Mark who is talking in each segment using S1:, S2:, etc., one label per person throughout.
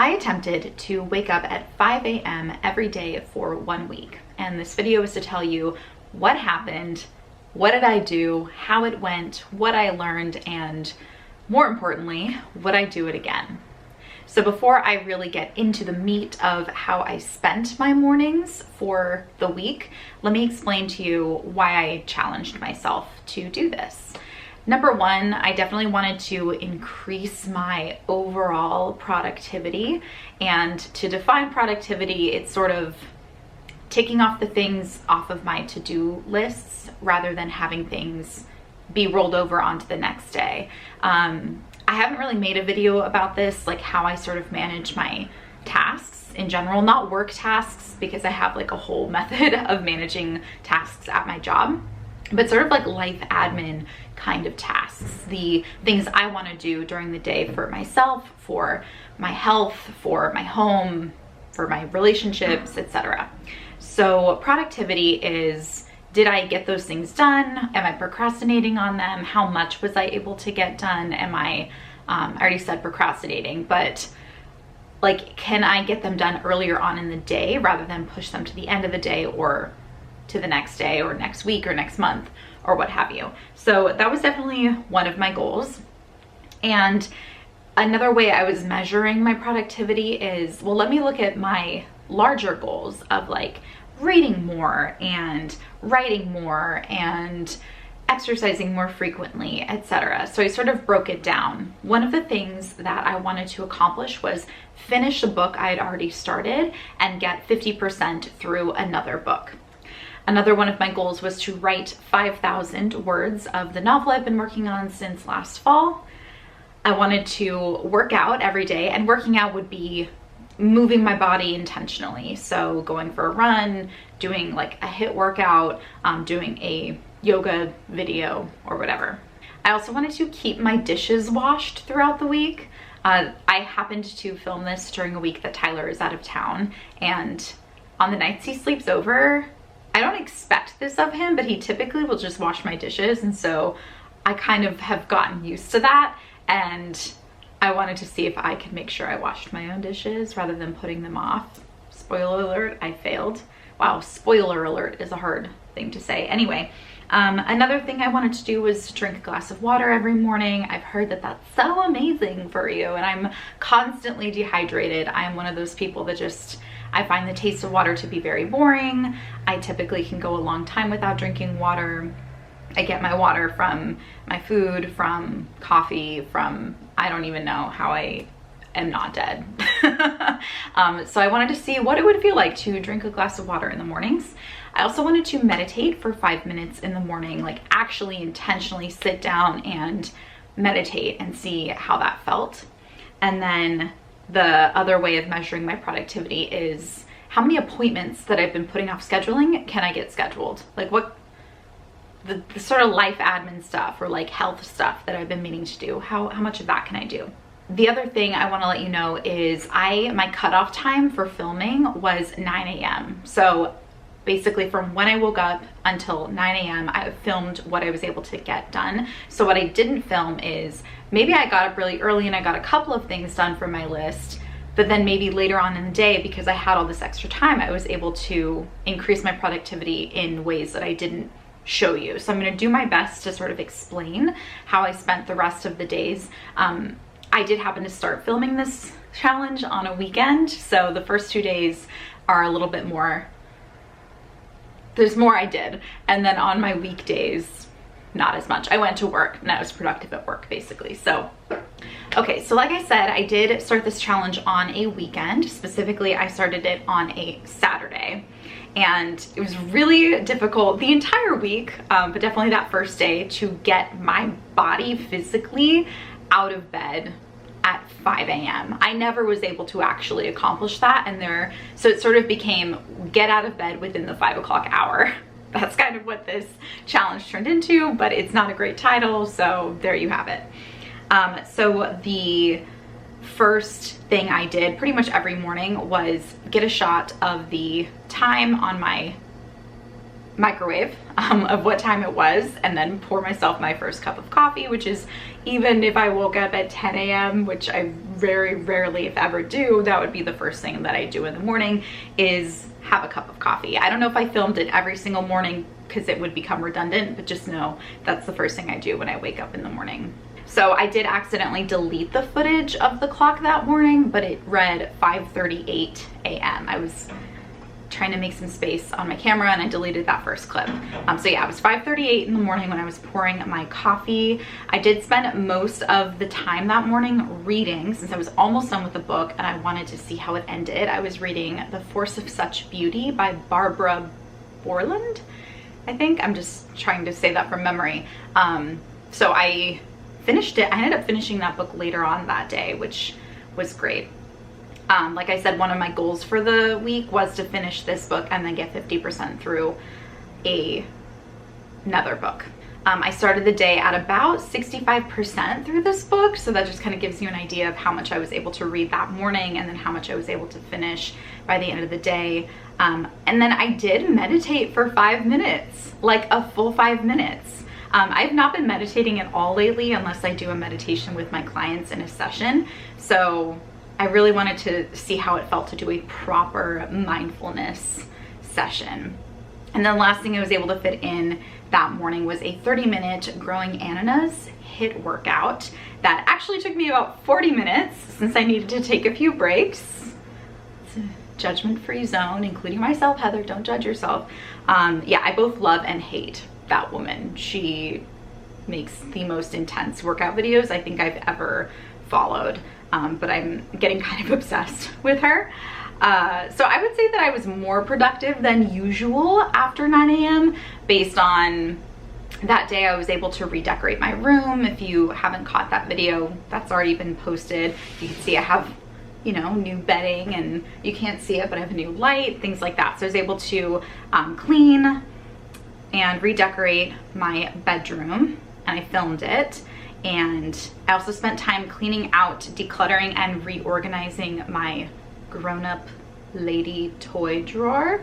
S1: I attempted to wake up at 5 a.m. every day for 1 week, and this video is to tell you what happened, what did I do, how it went, what I learned, and more importantly, would I do it again? So before I really get into the meat of how I spent my mornings for the week, let me explain to you why I challenged myself to do this. Number one, I definitely wanted to increase my overall productivity. And to define productivity, it's sort of taking off the things off of my to-do lists rather than having things be rolled over onto the next day. I haven't really made a video about this, like how I sort of manage my tasks in general, not work tasks, because I have like a whole method of managing tasks at my job, but sort of like life admin kind of tasks, the things I want to do during the day for myself, for my health, for my home, for my relationships, etc. So productivity is, did I get those things done? Am I procrastinating on them? How much was I able to get done? Am I already said procrastinating, but like, can I get them done earlier on in the day rather than push them to the end of the day or to the next day or next week or next month or what have you? So that was definitely one of my goals. And another way I was measuring my productivity is, well, let me look at my larger goals of like reading more and writing more and exercising more frequently, etc. So I sort of broke it down. One of the things that I wanted to accomplish was finish a book I had already started and get 50% through another book. Another one of my goals was to write 5,000 words of the novel I've been working on since last fall. I wanted to work out every day, and working out would be moving my body intentionally. So going for a run, doing like a HIIT workout, doing a yoga video or whatever. I also wanted to keep my dishes washed throughout the week. I happened to film this during a week that Tyler is out of town, and on the nights he sleeps over, I don't expect this of him, but he typically will just wash my dishes, and so I kind of have gotten used to that, and I wanted to see if I could make sure I washed my own dishes rather than putting them off. Spoiler alert, I failed. Wow, spoiler alert is a hard thing to say. Anyway, another thing I wanted to do was drink a glass of water every morning. I've heard that that's so amazing for you, and I'm constantly dehydrated. I'm one of those people that just, I find the taste of water to be very boring. I typically can go a long time without drinking water. I get my water from my food, from coffee, from, I don't even know how I am not dead. So I wanted to see what it would feel like to drink a glass of water in the mornings. I also wanted to meditate for 5 minutes in the morning, like actually intentionally sit down and meditate and see how that felt. And then the other way of measuring my productivity is how many appointments that I've been putting off scheduling can I get scheduled? Like what, the sort of life admin stuff or like health stuff that I've been meaning to do, how much of that can I do? The other thing I want to let you know is my cutoff time for filming was 9 a.m. So basically from when I woke up until 9 a.m. I filmed what I was able to get done. So what I didn't film is, maybe I got up really early and I got a couple of things done from my list, but then maybe later on in the day, because I had all this extra time, I was able to increase my productivity in ways that I didn't show you. So I'm going to do my best to sort of explain how I spent the rest of the days. I did happen to start filming this challenge on a weekend, so the first 2 days are a little bit more, there's more I did, and then on my weekdays, not as much. I went to work and I was productive at work basically. So okay, so like I said, I did start this challenge on a weekend. Specifically, I started it on a Saturday, and it was really difficult the entire week, but definitely that first day, to get my body physically out of bed at 5 a.m. I never was able to actually accomplish that, and so it sort of became get out of bed within the 5 o'clock hour. That's kind of what this challenge turned into, but it's not a great title, so there you have it. So the first thing I did pretty much every morning was get a shot of the time on my microwave of what time it was, and then pour myself my first cup of coffee, which is, even if I woke up at 10 a.m., which I very rarely, if ever do, that would be the first thing that I do in the morning, is have a cup of coffee. I don't know if I filmed it every single morning because it would become redundant, but just know that's the first thing I do when I wake up in the morning. So I did accidentally delete the footage of the clock that morning, but it read 5:38 a.m. I was trying to make some space on my camera and I deleted that first clip. So yeah, it was 5:38 in the morning when I was pouring my coffee. I did spend most of the time that morning reading, since I was almost done with the book and I wanted to see how it ended. I was reading The Force of Such Beauty by Barbara Bourland. I think I'm just trying to say that from memory. So I finished it. I ended up finishing that book later on that day, which was great. Like I said, one of my goals for the week was to finish this book and then get 50% through another book. I started the day at about 65% through this book, so that just kind of gives you an idea of how much I was able to read that morning and then how much I was able to finish by the end of the day. And then I did meditate for 5 minutes, like a full 5 minutes. I've not been meditating at all lately unless I do a meditation with my clients in a session. So I really wanted to see how it felt to do a proper mindfulness session. And then the last thing I was able to fit in that morning was a 30-minute Growing Ananas HIIT workout that actually took me about 40 minutes since I needed to take a few breaks. It's a judgment-free zone, including myself. Heather, don't judge yourself. Yeah, I both love and hate that woman. She makes the most intense workout videos I think I've ever followed. But I'm getting kind of obsessed with her. So I would say that I was more productive than usual after 9 a.m. based on that day. I was able to redecorate my room. If you haven't caught that video, that's already been posted. You can see I have, you know, new bedding, and you can't see it, but I have a new light, things like that. So I was able to clean and redecorate my bedroom, and I filmed it. And I also spent time cleaning out, decluttering, and reorganizing my grown-up lady toy drawer,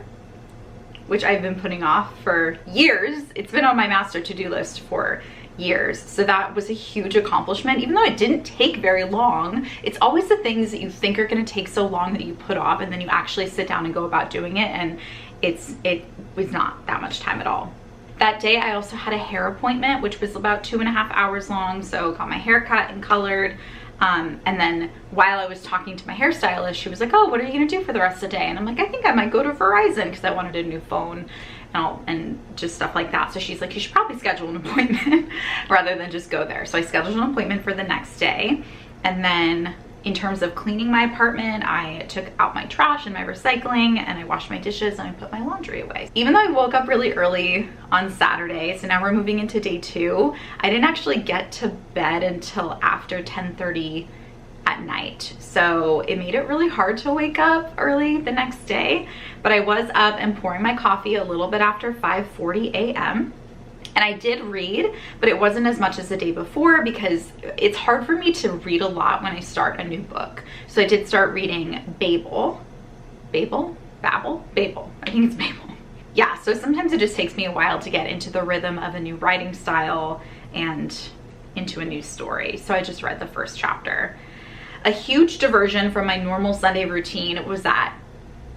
S1: which I've been putting off for years. It's been on my master to-do list for years. So that was a huge accomplishment, even though it didn't take very long. It's always the things that you think are going to take so long that you put off, and then you actually sit down and go about doing it, and it was not that much time at all. That day I also had a hair appointment, which was about 2.5 hours long. So got my hair cut and colored. And then while I was talking to my hairstylist, she was like, oh, what are you gonna do for the rest of the day? And I'm like, I think I might go to Verizon because I wanted a new phone and just stuff like that. So she's like, you should probably schedule an appointment rather than just go there. So I scheduled an appointment for the next day. And then in terms of cleaning my apartment, I took out my trash and my recycling, and I washed my dishes and I put my laundry away. Even though I woke up really early on Saturday, so now we're moving into day 2, I didn't actually get to bed until after 10:30 at night. So it made it really hard to wake up early the next day, but I was up and pouring my coffee a little bit after 5:40 a.m. And I did read, but it wasn't as much as the day before because it's hard for me to read a lot when I start a new book. So I did start reading Babel. I think it's Babel. Yeah, so sometimes it just takes me a while to get into the rhythm of a new writing style and into a new story. So I just read the first chapter. A huge diversion from my normal Sunday routine was that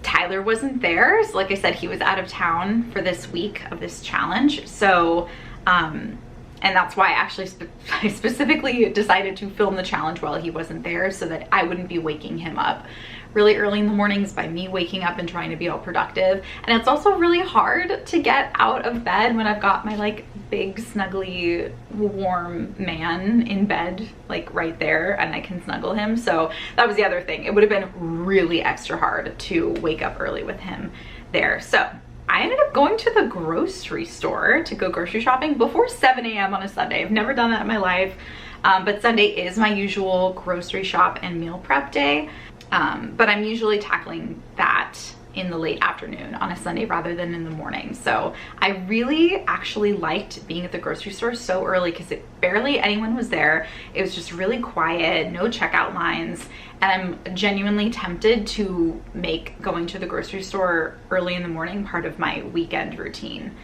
S1: Tyler wasn't there. So like I said, he was out of town for this week of this challenge. So, and that's why I specifically decided to film the challenge while he wasn't there so that I wouldn't be waking him up really early in the mornings by me waking up and trying to be all productive. And it's also really hard to get out of bed when I've got my like big snuggly warm man in bed like right there and I can snuggle him. So that was the other thing. It would have been really extra hard to wake up early with him there. So I ended up going to the grocery store to go grocery shopping before 7 a.m. on a Sunday. I've never done that in my life, but Sunday is my usual grocery shop and meal prep day. But I'm usually tackling that in the late afternoon on a Sunday rather than in the morning. So I really actually liked being at the grocery store so early because barely anyone was there. It was just really quiet, no checkout lines, and I'm genuinely tempted to make going to the grocery store early in the morning part of my weekend routine.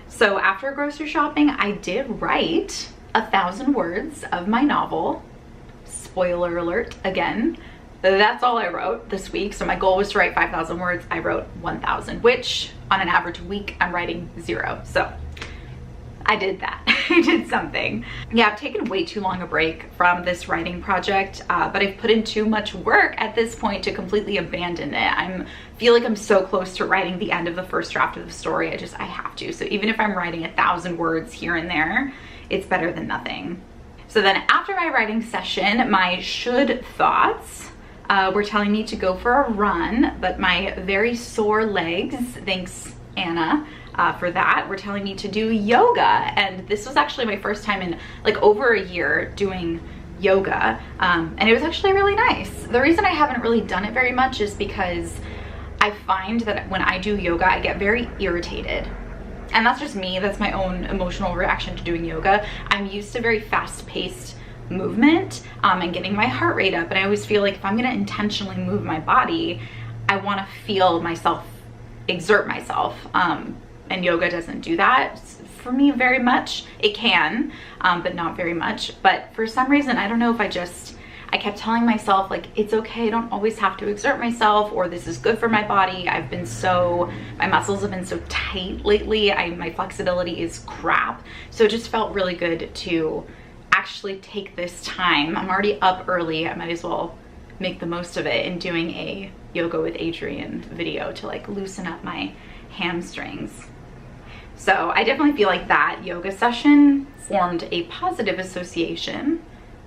S1: So after grocery shopping, I did write 1,000 words of my novel. spoiler alert again, that's all I wrote this week. So my goal was to write 5,000 words. I wrote 1,000, which on an average week, I'm writing 0. So I did that. I did something. Yeah, I've taken way too long a break from this writing project, but I've put in too much work at this point to completely abandon it. I feel like I'm so close to writing the end of the first draft of the story. I have to. So even if I'm writing 1,000 words here and there, it's better than nothing. So then after my writing session, my should thoughts were telling me to go for a run, but my very sore legs, thanks Anna, for that, were telling me to do yoga. And this was actually my first time in like over a year doing yoga, and it was actually really nice. The reason I haven't really done it very much is because I find that when I do yoga, I get very irritated. And that's just me, that's my own emotional reaction to doing yoga. I'm used to very fast-paced movement and getting my heart rate up, and I always feel like if I'm gonna intentionally move my body, I wanna feel myself exert myself. And yoga doesn't do that for me very much. It can, but not very much. But for some reason, I don't know if I kept telling myself like, it's okay, I don't always have to exert myself, or this is good for my body. My muscles have been so tight lately. My flexibility is crap. So it just felt really good to actually take this time. I'm already up early. I might as well make the most of it in doing a Yoga with Adriene video to like loosen up my hamstrings. So I definitely feel like that yoga session formed a positive association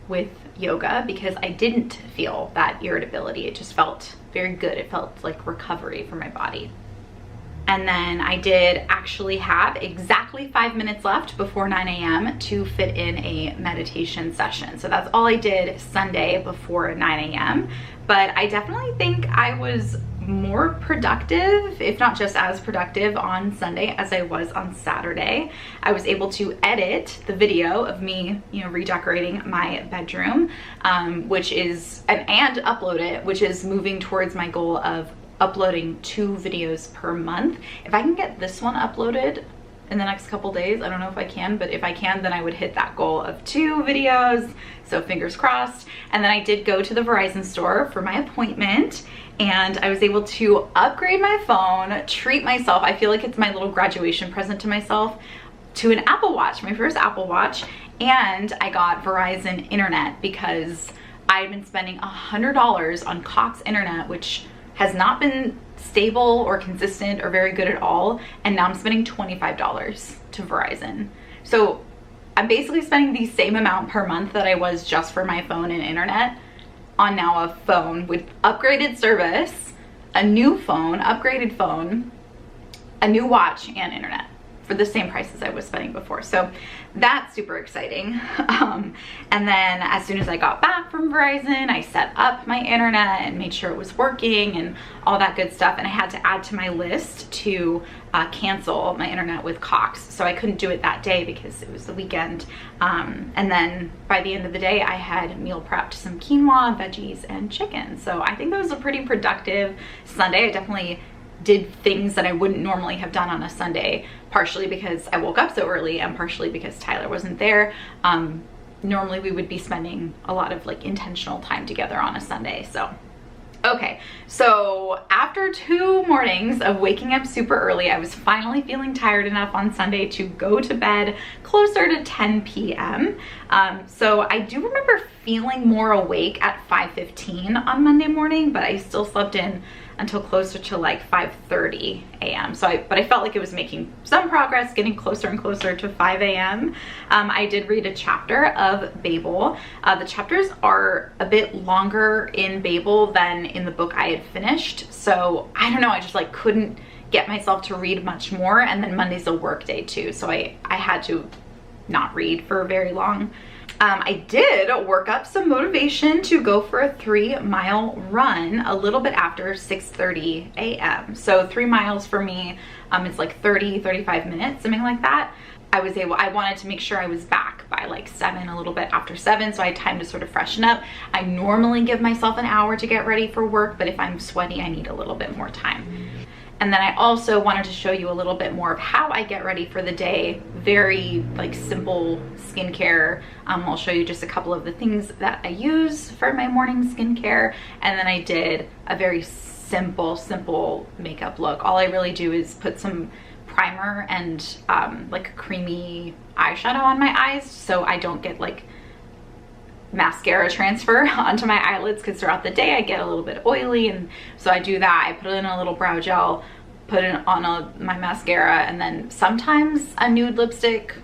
S1: with yoga because I didn't feel that irritability. It just felt very good. It felt like recovery for my body. And then I did actually have exactly 5 minutes left before 9 a.m. to fit in a meditation session. So that's all I did Sunday before 9 a.m. But I definitely think I was more productive, if not just as productive, on Sunday as I was on Saturday. I was able to edit the video of me, redecorating my bedroom, and upload it, which is moving towards my goal of uploading 2 videos per month. If I can get this one uploaded in the next couple days, I don't know if I can, but if I can, then I would hit that goal of 2 videos. So fingers crossed. And then I did go to the Verizon store for my appointment, and I was able to upgrade my phone, treat myself. I feel like it's my little graduation present to myself, to an Apple Watch, my first Apple Watch. And I got Verizon internet because I've been spending $100 on Cox internet, which has not been stable or consistent or very good at all. And now I'm spending $25 to Verizon. So I'm basically spending the same amount per month that I was just for my phone and internet on now a phone with upgraded service, a new phone, upgraded phone, a new watch, and internet for the same price as I was spending before. So that's super exciting. And then as soon as I got back from Verizon, I set up my internet and made sure it was working and all that good stuff. And I had to add to my list to cancel my internet with Cox. So I couldn't do it that day because it was the weekend. And then by the end of the day, I had meal prepped some quinoa, veggies, and chicken. So I think that was a pretty productive Sunday. I definitely did things that I wouldn't normally have done on a Sunday, partially because I woke up so early and partially because Tyler wasn't there. Normally we would be spending a lot of like intentional time together on a Sunday. So okay, so after 2 mornings of waking up super early, I was finally feeling tired enough on Sunday to go to bed closer to 10 p.m. So I do remember feeling more awake at 5:15 on Monday morning, but I still slept in until closer to like 5:30 a.m. But I felt like it was making some progress, getting closer and closer to 5 a.m. I did read a chapter of Babel. The chapters are a bit longer in Babel than in the book I had finished. So I don't know, I just like couldn't get myself to read much more. And then Monday's a work day too. So I had to not read for very long. I did work up some motivation to go for a 3-mile run a little bit after 6:30 a.m. So 3 miles for me, it's like 35 minutes, something like that. I wanted to make sure I was back by like 7, a little bit after 7, so I had time to sort of freshen up. I normally give myself an hour to get ready for work, but if I'm sweaty, I need a little bit more time. And then I also wanted to show you a little bit more of how I get ready for the day. Very like simple skincare. I'll show you just a couple of the things that I use for my morning skincare. And then I did a very simple makeup look. All I really do is put some primer and like a creamy eyeshadow on my eyes so I don't get like mascara transfer onto my eyelids, because throughout the day I get a little bit oily, and so I do that. I put in a little brow gel, put it on my mascara, and then sometimes a nude lipstick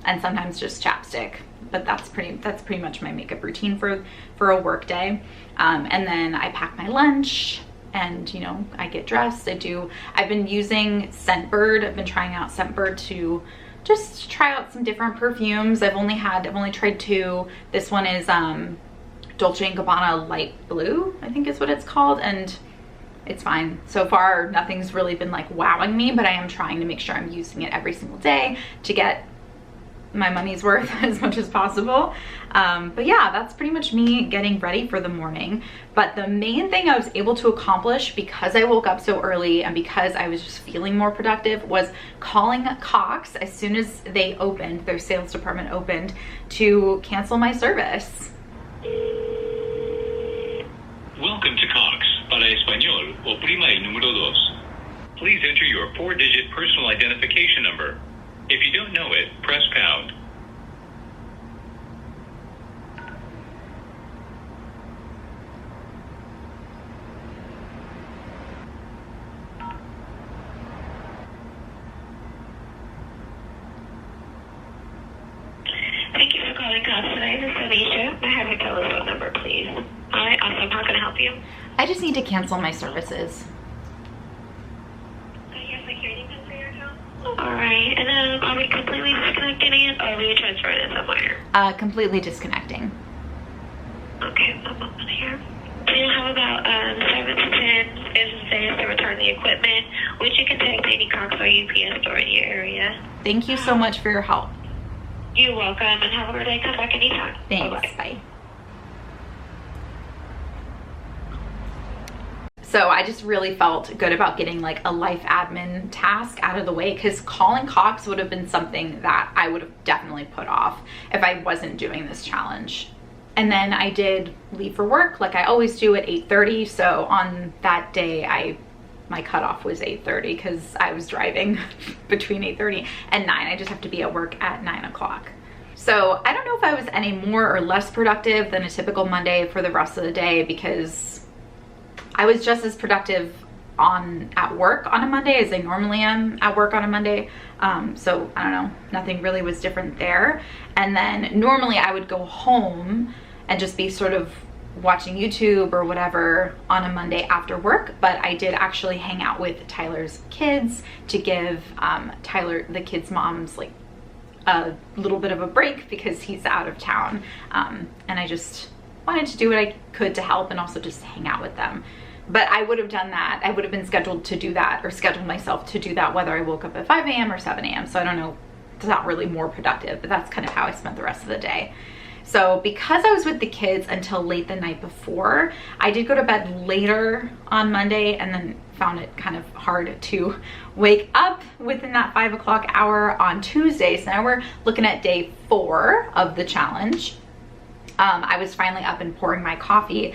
S1: and sometimes just chapstick. But that's pretty much my makeup routine for a work day. And then I pack my lunch and, you know, I get dressed. I've been using Scentbird. I've been trying out Scentbird to just try out some different perfumes. I've only tried 2. This one is Dolce & Gabbana Light Blue, I think is what it's called, and it's fine. So far, nothing's really been like wowing me, but I am trying to make sure I'm using it every single day to get my money's worth as much as possible. But yeah, that's pretty much me getting ready for the morning. But the main thing I was able to accomplish, because I woke up so early and because I was just feeling more productive, was calling Cox as soon as they opened, their sales department opened, to cancel my service.
S2: Welcome to Cox. Para español, oprima el número dos. Please enter your 4-digit personal identification number. If you don't know it, press pound.
S3: Thank you for calling Cox today. This is Anisha. I have your telephone number, please. All right, awesome. How can I help you?
S1: I just need to cancel my services.
S3: Your security pin for your account? All right, and then are we completely disconnecting it, or are we transferring it somewhere?
S1: Completely disconnecting.
S3: Okay, I'm up here. Do you have about 7 to 10 business days to return the equipment, which you can take to any Cox or UPS store in your area?
S1: Thank you so much for your help.
S3: You're welcome, and have a good day. Come back anytime.
S1: Thanks.
S3: Bye-bye.
S1: Bye. So I just really felt good about getting like a life admin task out of the way, because calling Cox would have been something that I would have definitely put off if I wasn't doing this challenge. And then I did leave for work like I always do at 8:30. So on that day, my cutoff was 8:30 because I was driving between 8:30 and 9. I just have to be at work at 9 o'clock. So I don't know if I was any more or less productive than a typical Monday for the rest of the day, because I was just as productive at work on a Monday as I normally am at work on a Monday. So I don't know, nothing really was different there. And then normally I would go home and just be sort of watching YouTube or whatever on a Monday after work, but I did actually hang out with Tyler's kids to give Tyler, the kids' moms, like a little bit of a break because he's out of town. And I just wanted to do what I could to help and also just hang out with them. But I would have done that. I would have been scheduled to do that, or scheduled myself to do that, whether I woke up at 5 a.m. or 7 a.m. So I don't know, it's not really more productive, but that's kind of how I spent the rest of the day. So because I was with the kids until late the night before, I did go to bed later on Monday, and then found it kind of hard to wake up within that 5 o'clock hour on Tuesday. So now we're looking at day 4 of the challenge. I was finally up and pouring my coffee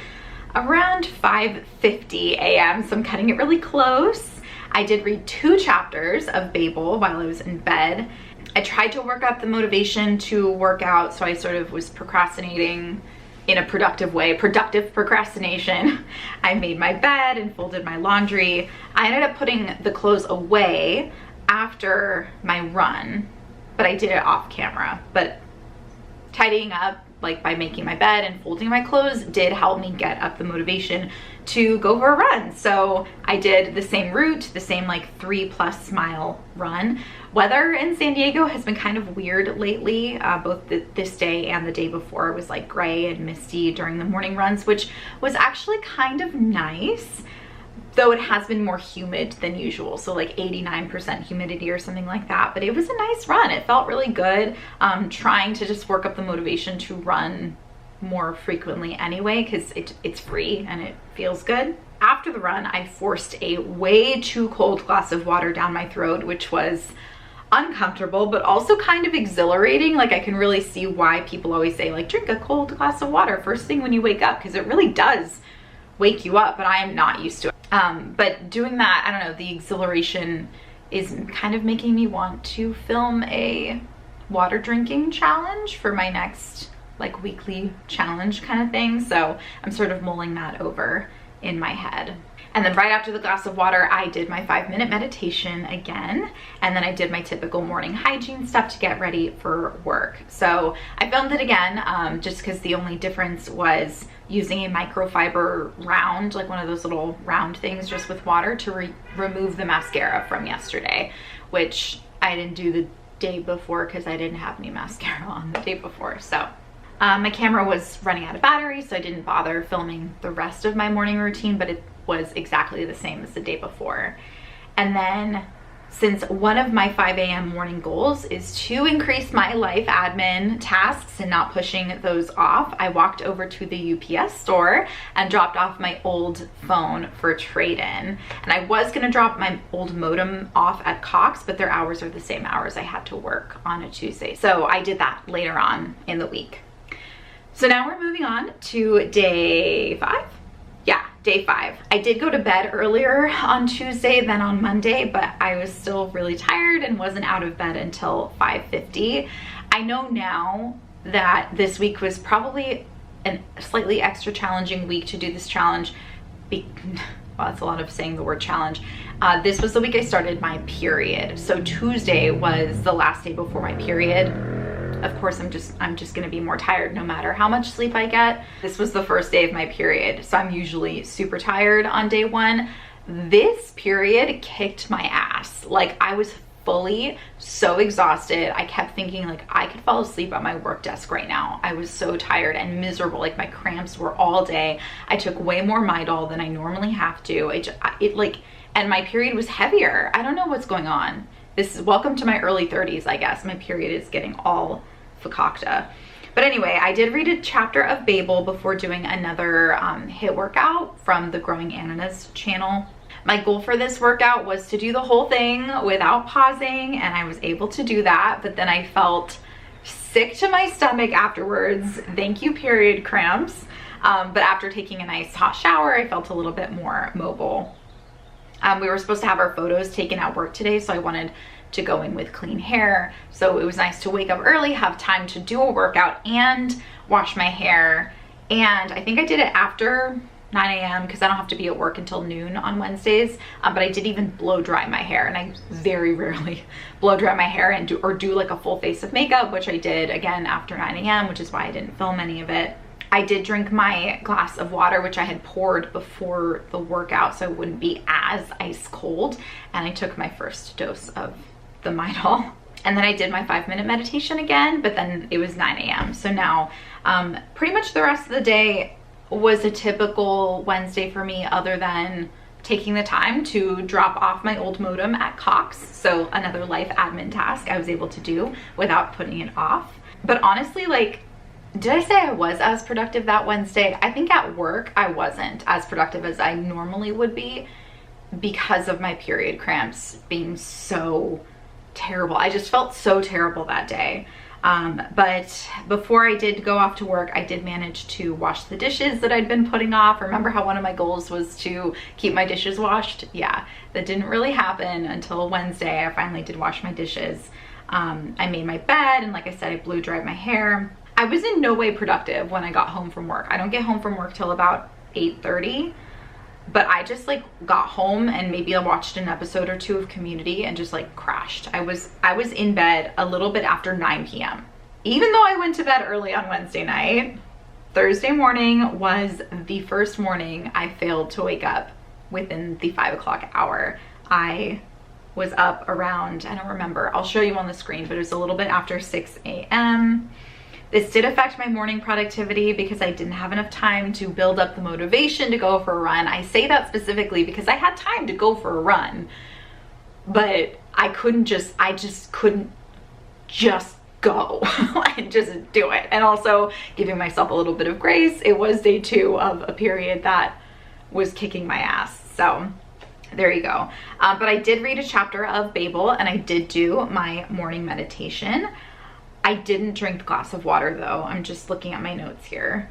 S1: around 5:50 a.m. So I'm cutting it really close. I did read 2 chapters of Babel while I was in bed. I tried to work up the motivation to work out, so I sort of was procrastinating in a productive way, productive procrastination. I made my bed and folded my laundry. I ended up putting the clothes away after my run, but I did it off camera. But tidying up, like by making my bed and folding my clothes, did help me get up the motivation to go for a run. So I did the same route, the same like 3+ mile run. Weather in San Diego has been kind of weird lately. Both this day and the day before, it was like gray and misty during the morning runs, which was actually kind of nice, though it has been more humid than usual. So like 89% humidity or something like that. But it was a nice run. It felt really good. Trying to just work up the motivation to run more frequently anyway, because it's free and it feels good. after the run, I forced a way too cold glass of water down my throat, which was uncomfortable, but also kind of exhilarating. Like, I can really see why people always say, like, drink a cold glass of water first thing when you wake up, because it really does wake you up, but I am not used to it. But doing that, I don't know, the exhilaration is kind of making me want to film a water drinking challenge for my next like weekly challenge kind of thing. So I'm sort of mulling that over in my head. And then right after the glass of water, I did my 5-minute meditation again. And then I did my typical morning hygiene stuff to get ready for work. So I filmed it again, just because the only difference was using a microfiber round, like one of those little round things just with water to remove the mascara from yesterday, which I didn't do the day before because I didn't have any mascara on the day before. So my camera was running out of battery, so I didn't bother filming the rest of my morning routine, but it was exactly the same as the day before. And then, since one of my 5 a.m. morning goals is to increase my life admin tasks and not pushing those off, I walked over to the UPS store and dropped off my old phone for trade-in. And I was gonna drop my old modem off at Cox, but their hours are the same hours I had to work on a Tuesday. So I did that later on in the week. So now we're moving on to day 5. Yeah, day 5. I did go to bed earlier on Tuesday than on Monday, but I was still really tired and wasn't out of bed until 5:50. I know now that this week was probably a slightly extra challenging week to do this challenge. Well, that's a lot of saying the word challenge. This was the week I started my period. So Tuesday was the last day before my period. Of course, I'm just gonna be more tired no matter how much sleep I get. This was the first day of my period, so I'm usually super tired on day 1. This period kicked my ass. Like, I was fully so exhausted. I kept thinking like I could fall asleep at my work desk right now. I was so tired and miserable. Like, my cramps were all day. I took way more Midol than I normally have to. And my period was heavier. I don't know what's going on. This is welcome to my early 30s, I guess. My period is getting all fakakta. But anyway, I did read a chapter of Babel before doing another HIIT workout from the Growing Ananas channel. My goal for this workout was to do the whole thing without pausing, and I was able to do that, but then I felt sick to my stomach afterwards. Thank you, period cramps. But after taking a nice hot shower, I felt a little bit more mobile. We were supposed to have our photos taken at work today, so I wanted to go in with clean hair. So it was nice to wake up early, have time to do a workout and wash my hair. And I think I did it after 9 a.m. because I don't have to be at work until noon on Wednesdays. But I did even blow dry my hair, and I very rarely blow dry my hair and do like a full face of makeup, which I did again after 9 a.m., which is why I didn't film any of it. I did drink my glass of water, which I had poured before the workout so it wouldn't be as ice cold. And I took my first dose of the Midol. And then I did my 5-minute meditation again, but then it was 9 a.m. So now pretty much the rest of the day was a typical Wednesday for me, other than taking the time to drop off my old modem at Cox. So another life admin task I was able to do without putting it off. But honestly, like, did I say I was as productive that Wednesday? I think at work I wasn't as productive as I normally would be because of my period cramps being so terrible. I just felt so terrible that day. But before I did go off to work, I did manage to wash the dishes that I'd been putting off. Remember how one of my goals was to keep my dishes washed? Yeah, that didn't really happen until Wednesday. I finally did wash my dishes. I made my bed, and like I said, I blew dried my hair. I was in no way productive when I got home from work. I don't get home from work till about 8:30. But I just like got home and maybe I watched an episode or 2 of Community and just like crashed. I was in bed a little bit after 9 p.m. Even though I went to bed early on Wednesday night, Thursday morning was the first morning I failed to wake up within the 5 o'clock hour. I was up around, I don't remember, I'll show you on the screen, but it was a little bit after 6 a.m. This did affect my morning productivity because I didn't have enough time to build up the motivation to go for a run. I say that specifically because I had time to go for a run, but I just couldn't just go and just do it. And also giving myself a little bit of grace. It was day 2 of a period that was kicking my ass. So there you go. But I did read a chapter of Babel and I did do my morning meditation. I didn't drink a glass of water though. I'm just looking at my notes here.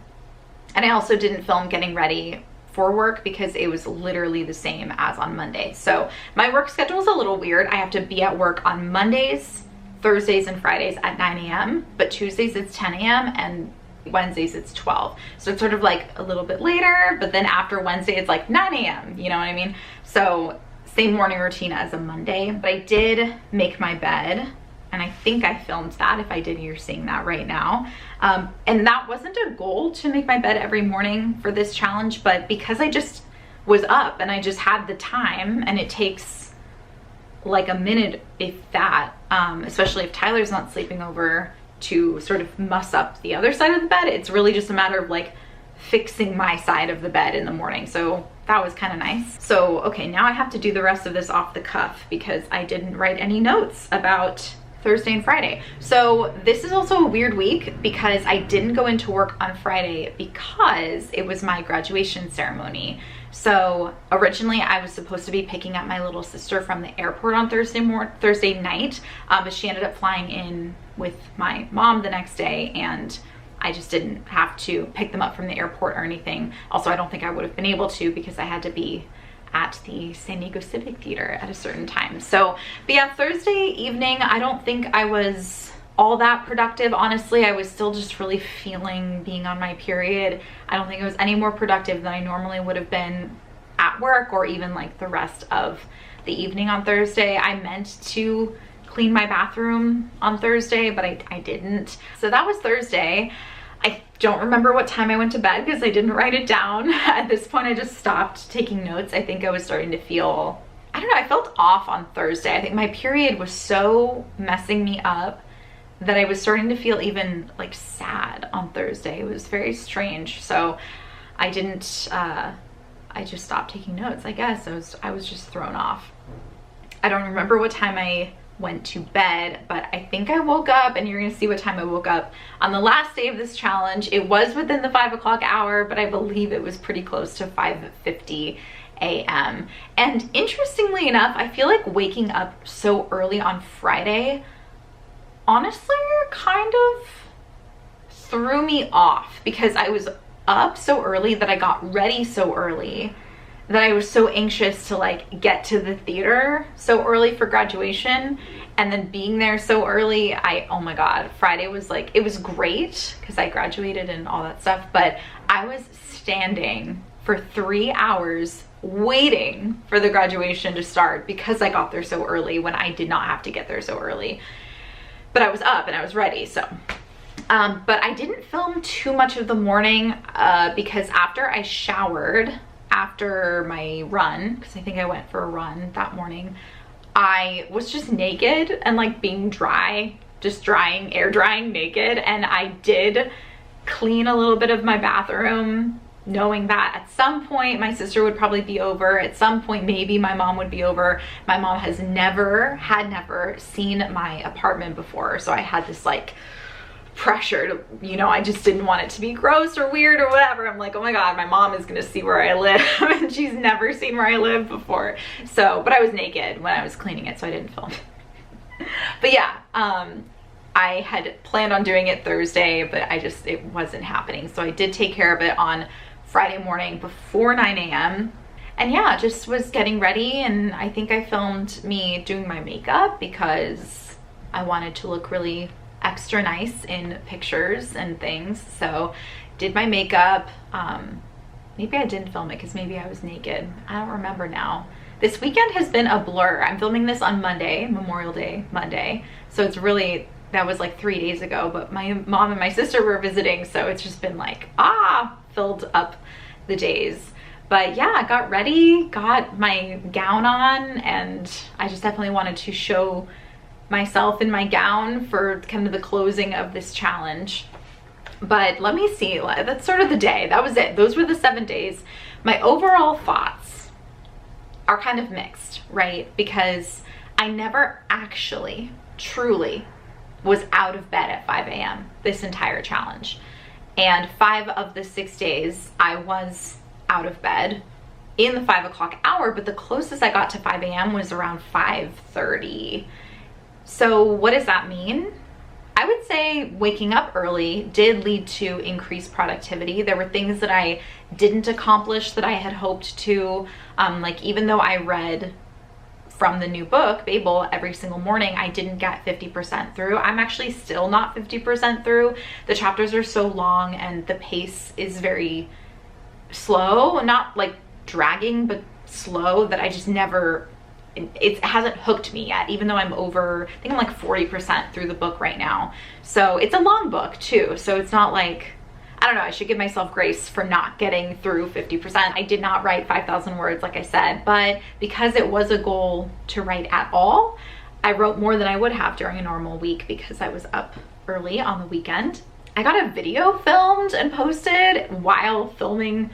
S1: And I also didn't film getting ready for work because it was literally the same as on Monday. So my work schedule is a little weird. I have to be at work on Mondays, Thursdays, and Fridays at 9 a.m. But Tuesdays it's 10 a.m. and Wednesdays it's 12. So it's sort of like a little bit later, but then after Wednesday it's like 9 a.m. You know what I mean? So same morning routine as a Monday. But I did make my bed. And I think I filmed that. If I did, you're seeing that right now. And that wasn't a goal to make my bed every morning for this challenge, but because I just was up and I just had the time, and it takes like a minute, if that, especially if Tyler's not sleeping over, to sort of muss up the other side of the bed. It's really just a matter of like fixing my side of the bed in the morning. So that was kind of nice. So, okay, now I have to do the rest of this off the cuff because I didn't write any notes about Thursday and Friday. So this is also a weird week because I didn't go into work on Friday because it was my graduation ceremony. So originally I was supposed to be picking up my little sister from the airport on Thursday night, but she ended up flying in with my mom the next day, and I just didn't have to pick them up from the airport or anything. Also, I don't think I would have been able to because I had to be at the San Diego Civic Theater at a certain time. So, but yeah, Thursday evening, I don't think I was all that productive. Honestly, I was still just really feeling being on my period. I don't think it was any more productive than I normally would have been at work or even like the rest of the evening on Thursday. I meant to clean my bathroom on Thursday, but I didn't. So that was Thursday. I don't remember what time I went to bed because I didn't write it down. At this point, I just stopped taking notes. I think I was starting to feel, I don't know, I felt off on Thursday. I think my period was so messing me up that I was starting to feel even like sad on Thursday. It was very strange. So I didn't, I just stopped taking notes, I guess. I was just thrown off. I don't remember what time I went to bed, but I think I woke up, and you're gonna see what time I woke up on the last day of this challenge. It was within the 5 o'clock hour, but I believe it was pretty close to 5:50 a.m. And interestingly enough, I feel like waking up so early on Friday honestly kind of threw me off because I was up so early that I got ready so early that I was so anxious to like get to the theater so early for graduation, and then being there so early, oh my God, Friday was like, it was great because I graduated and all that stuff, but I was standing for 3 hours waiting for the graduation to start because I got there so early when I did not have to get there so early. But I was up and I was ready, so. But I didn't film too much of the morning because after I showered, after my run, because I think I went for a run that morning, I was just naked and like being dry, just drying, air drying naked. And I did clean a little bit of my bathroom, knowing that at some point my sister would probably be over. At some point, maybe my mom would be over. My mom has never seen my apartment before. So I had this like pressure to, you know, I just didn't want it to be gross or weird or whatever. I'm like, oh my God, my mom is gonna see where I live and she's never seen where I live before. So, but I was naked when I was cleaning it, so I didn't film. But yeah, I had planned on doing it Thursday, but it wasn't happening. So I did take care of it on Friday morning before 9 a.m. And yeah, just was getting ready, and I think I filmed me doing my makeup because I wanted to look really extra nice in pictures and things. So did my makeup. Maybe I didn't film it because maybe I was naked. I don't remember now. This weekend has been a blur. I'm filming this on Monday, Memorial Day Monday. So it's really, that was like 3 days ago, but my mom and my sister were visiting. So it's just been like, filled up the days. But yeah, I got ready, got my gown on, and I just definitely wanted to show myself in my gown for kind of the closing of this challenge. But let me see, that's sort of the day. That was it. Those were the 7 days. My overall thoughts are kind of mixed, right? Because I never actually, truly was out of bed at 5 a.m. this entire challenge. And 5 of the 6 days I was out of bed in the 5 o'clock hour, but the closest I got to 5 a.m. was around 5:30. So what does that mean? I would say waking up early did lead to increased productivity. There were things that I didn't accomplish that I had hoped to. Like even though I read from the new book, Babel, every single morning, I didn't get 50% through. I'm actually still not 50% through. The chapters are so long and the pace is very slow, not like dragging, but slow, that I just never, it hasn't hooked me yet, even though I'm over, I think I'm like 40% through the book right now. So it's a long book too. So it's not like, I don't know, I should give myself grace for not getting through 50%. I did not write 5,000 words, like I said, but because it was a goal to write at all, I wrote more than I would have during a normal week because I was up early on the weekend. I got a video filmed and posted while filming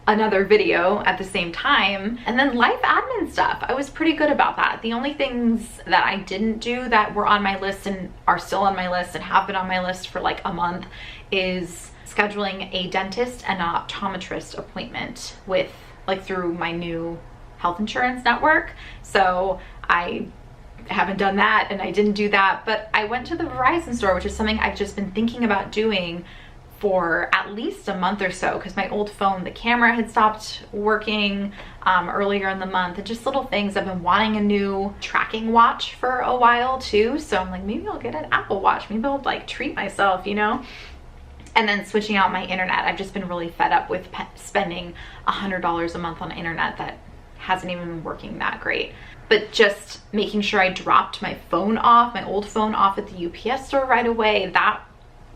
S1: another video at the same time. And then life admin stuff, I was pretty good about that. The only things that I didn't do that were on my list and are still on my list and have been on my list for like a month is scheduling a dentist and an optometrist appointment with, like, through my new health insurance network. So I haven't done that and I didn't do that, but I went to the Verizon store, which is something I've just been thinking about doing for at least a month or so, because my old phone, the camera had stopped working earlier in the month, and just little things. I've been wanting a new tracking watch for a while too, so I'm like, maybe I'll get an Apple Watch, maybe I'll like treat myself, you know. And then switching out my internet. I've just been really fed up with spending $100 a month on internet that hasn't even been working that great. But just making sure I dropped my phone off, my old phone off at the UPS store right away. That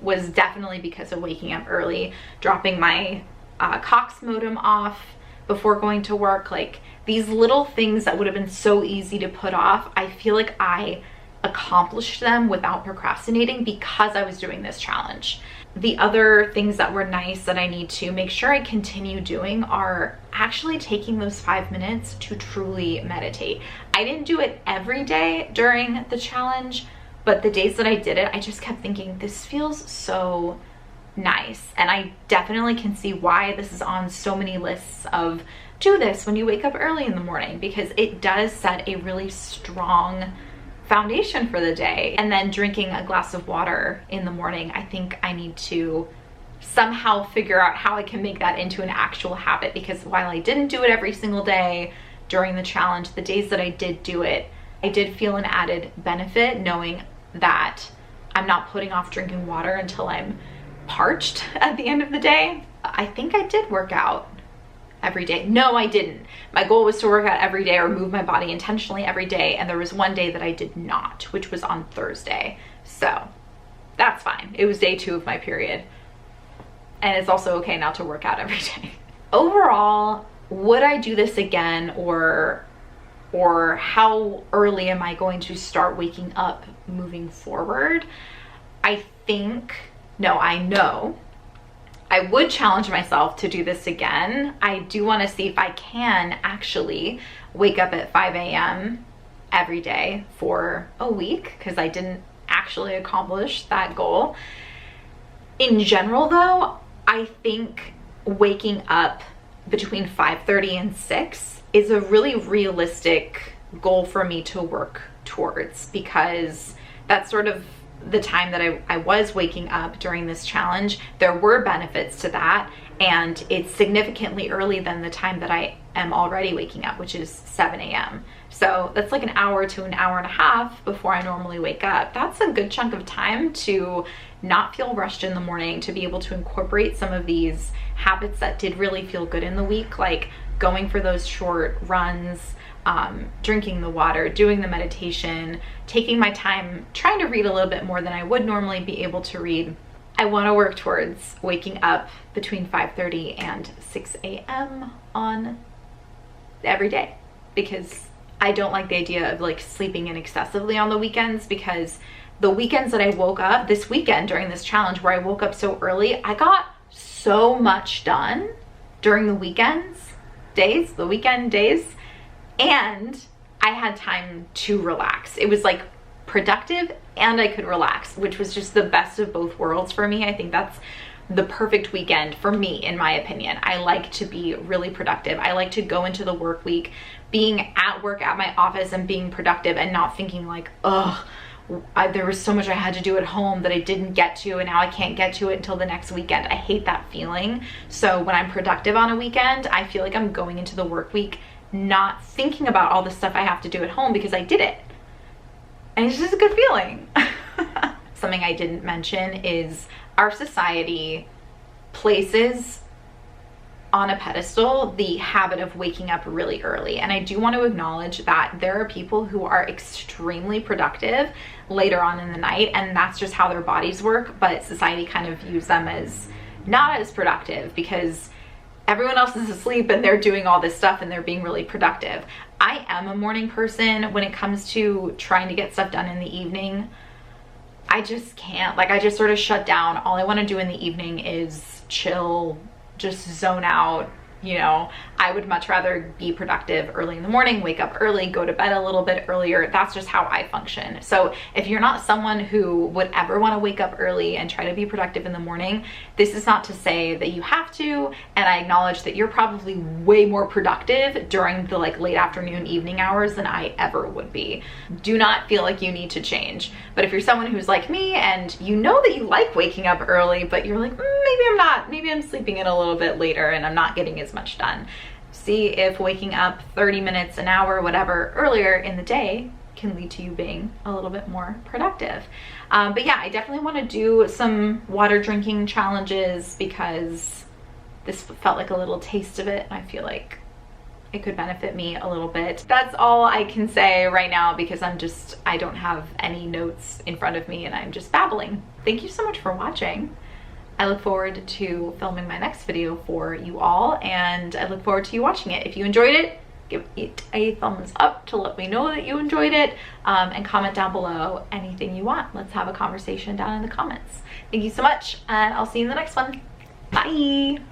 S1: was definitely because of waking up early. Dropping my Cox modem off before going to work. Like, these little things that would have been so easy to put off, I feel like I accomplished them without procrastinating because I was doing this challenge. The other things that were nice that I need to make sure I continue doing are actually taking those 5 minutes to truly meditate. I didn't do it every day during the challenge, but the days that I did it, I just kept thinking, this feels so nice. And I definitely can see why this is on so many lists of do this when you wake up early in the morning, because it does set a really strong foundation for the day. And then drinking a glass of water in the morning, I think I need to somehow figure out how I can make that into an actual habit, because while I didn't do it every single day during the challenge, the days that I did do it, I did feel an added benefit knowing that I'm not putting off drinking water until I'm parched at the end of the day. I think I did work out every day. No, I didn't. My goal was to work out every day or move my body intentionally every day, and there was one day that I did not, which was on Thursday. So that's fine. It was day 2 of my period. And it's also okay not to work out every day. Overall, would I do this again, or how early am I going to start waking up moving forward? I know I would challenge myself to do this again. I do want to see if I can actually wake up at 5 a.m. every day for a week, because I didn't actually accomplish that goal. In general though, I think waking up between 5:30 and 6 is a really realistic goal for me to work towards, because that's sort of the time that I was waking up during this challenge. There were benefits to that, and it's significantly early than the time that I am already waking up, which is 7 a.m. So that's like an hour to an hour and a half before I normally wake up. That's a good chunk of time to not feel rushed in the morning, to be able to incorporate some of these habits that did really feel good in the week, like going for those short runs, drinking the water, doing the meditation, taking my time, trying to read a little bit more than I would normally be able to read. I want to work towards waking up between 5:30 and 6 a.m. on every day, because I don't like the idea of like sleeping in excessively on the weekends, because the weekends that I woke up, this weekend during this challenge where I woke up so early, I got so much done during the weekend days, and I had time to relax. It was like productive and I could relax, which was just the best of both worlds for me. I think that's the perfect weekend for me, in my opinion. I like to be really productive. I like to go into the work week being at work at my office and being productive and not thinking like, ugh, there was so much I had to do at home that I didn't get to, and now I can't get to it until the next weekend. I hate that feeling. So when I'm productive on a weekend, I feel like I'm going into the work week not thinking about all the stuff I have to do at home because I did it. And it's just a good feeling. Something I didn't mention is our society places on a pedestal the habit of waking up really early. And I do want to acknowledge that there are people who are extremely productive later on in the night, and that's just how their bodies work, but society kind of views them as not as productive because everyone else is asleep and they're doing all this stuff and they're being really productive. I am a morning person. When it comes to trying to get stuff done in the evening, I just can't. Like, I just sort of shut down. All I want to do in the evening is chill, just zone out. You know, I would much rather be productive early in the morning, wake up early, go to bed a little bit earlier. That's just how I function. So if you're not someone who would ever want to wake up early and try to be productive in the morning, this is not to say that you have to. And I acknowledge that you're probably way more productive during the like late afternoon, evening hours than I ever would be. Do not feel like you need to change. But if you're someone who's like me and you know that you like waking up early, but you're like, maybe I'm not, maybe I'm sleeping in a little bit later and I'm not getting as much done. See if waking up 30 minutes, an hour, whatever, earlier in the day can lead to you being a little bit more productive. But yeah, I definitely want to do some water drinking challenges because this felt like a little taste of it, and I feel like it could benefit me a little bit. That's all I can say right now because I don't have any notes in front of me and I'm just babbling. Thank you so much for watching. I look forward to filming my next video for you all, and I look forward to you watching it. If you enjoyed it, give it a thumbs up to let me know that you enjoyed it, and comment down below anything you want. Let's have a conversation down in the comments. Thank you so much, and I'll see you in the next one. Bye!